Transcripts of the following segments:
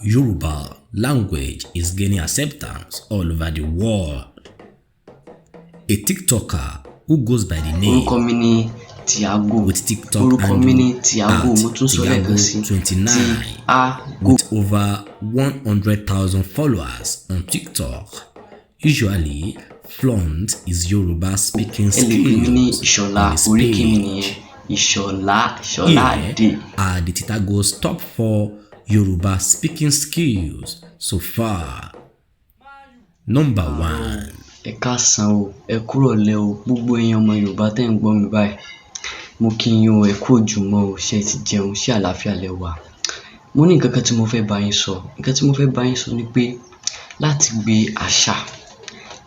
Yoruba language is gaining acceptance all over the world. A TikToker who goes by the name with TikTok handle at Tiago29 with over 100,000 followers on TikTok usually flaunts his Yoruba speaking skills on his page. Here are the Titago's top 4 Yoruba speaking skills so far. Number 1. Ẹ káàsán o, ẹ kúrọ̀lẹ́ o, gbogbo èèyàn ọmọ Yorùbá tẹ́ ń gbọ́ mi báyìí. Mo kí yín o, ẹ kú ojúmọ́ o, ṣé ti jẹun, ṣé àlàáfíà lẹ wà. Mo ní nǹkan kan tí mo fẹ́ bá yín sọ. Nǹkan tí mo fẹ́ bá yín sọ ni pé láti gbé àṣà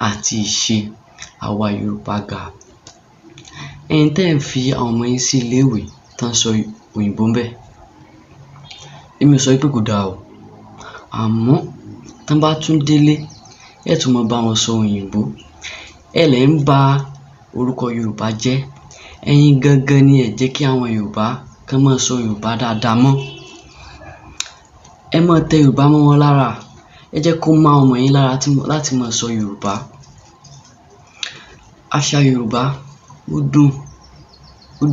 àti ìṣe àwa Yorùbá ga. Ẹ̀yin tẹ́ ń fi àwọn ọmọ yín sí iléèwé tán sọ òyìnbó ń bẹ̀. Èmi ò sọ pé kò dáa o. Àmọ́ tán bá tún délé ẹ tún máa bá wọn sọ òyìnbó. Ẹ lè ń ba orúkọ Yorùbá jẹ́. Ẹ̀yin gangan ni ẹ jẹ́ kí àwọn Yorùbá kán máa sọ Yorùbá dáadáa mọ́. Ẹ máa tẹ Yorùbá mọ́ wọn lára. Ẹ jẹ́ kó má ọmọ yín lára láti máa sọ Yorùbá. Àṣà Yorùbá ó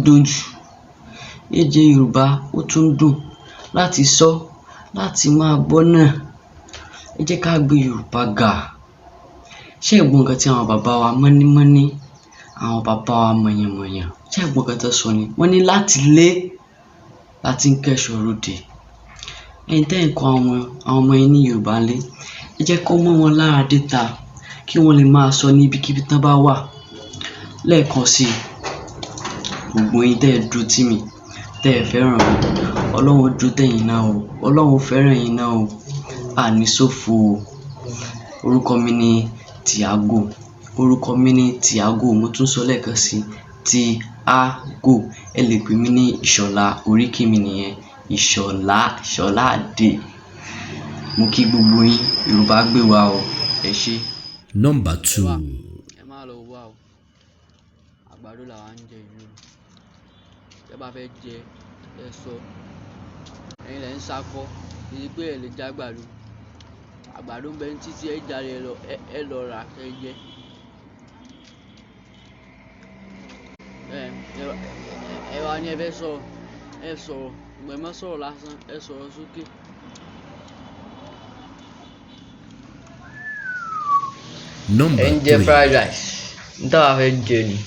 dùn jù. Èdè Yorùbá ó tún dùn láti sọ, láti máa gbọ́ náà. Ẹ jẹ́ ká gbé Yorùbá ga. Ṣé ẹ gbọ́ nǹkan tí àwọn bàbá wa mọ́nímọ́ní, àwọn bàbá wa mọ̀yànmọ̀yàn, ṣé ẹ gbọ́ nǹkan tó sọ ni? Wọ́n ní láti lé láti ń kẹ́ṣọ̀ọ́ ròde. Ẹ̀yin tẹ́ ń kọ́ àwọn ọmọ yín ní Yorùbá lé, ẹ jẹ́ kó mọ́ wọn lára déta kí wọ́n lè máa sọ níbikíbi tán bá wà. Lẹ́ẹ̀kan sí i, gbogbo yín tẹ́ ẹ dúró tì mí, tẹ́ ẹ fẹ́ràn mi, Ọlọ́run dúró tẹ̀yin náà o, Ọlọ́run fẹ́ràn yín náà o, àní ṣòfò o. Orúkọ mi ni Tiago, mo tún sọ lẹ́ẹ̀kan sí Tiago. Ẹ lè pè mí ní Ìṣọ̀lá, oríkì mi nìyẹn, Ìṣọ̀lá Adé. Mo kí gbogbo yín, Yorùbá gbé wa o, ẹ ṣé. Number 2. Ẹ má lọ wá o, àgbàdo làwa ń jẹ yìí o. Tẹ́ bá fẹ́ jẹ ẹ sọ, ẹ̀yin lẹ ń sakọ, èyí pé ẹ lè jẹ àgbàdo. Àgbàdo ń bẹ ní títí ẹ jáde ẹ lọ rà ẹ jẹ. Ẹ wá ní ẹ fẹ́ sọ̀rọ̀, ẹ sọ̀rọ̀, ìgbà ẹ má sọ̀rọ̀ lásán, ẹ sọ̀rọ̀ sókè. Number 3. Ẹ ń jẹ fried rice, níta wá fẹ́ jẹ ni.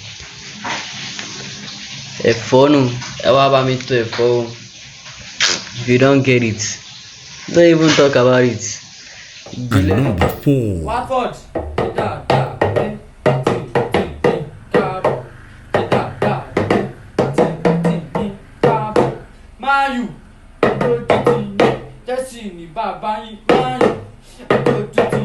Ẹ̀fọ́ nù, ẹ wá bá mi tó ẹ̀fọ́ o. If you don't get it, don't even talk about it. And number 4. Watford. Mayu. Chelsea ni bàbá yín. Mayu.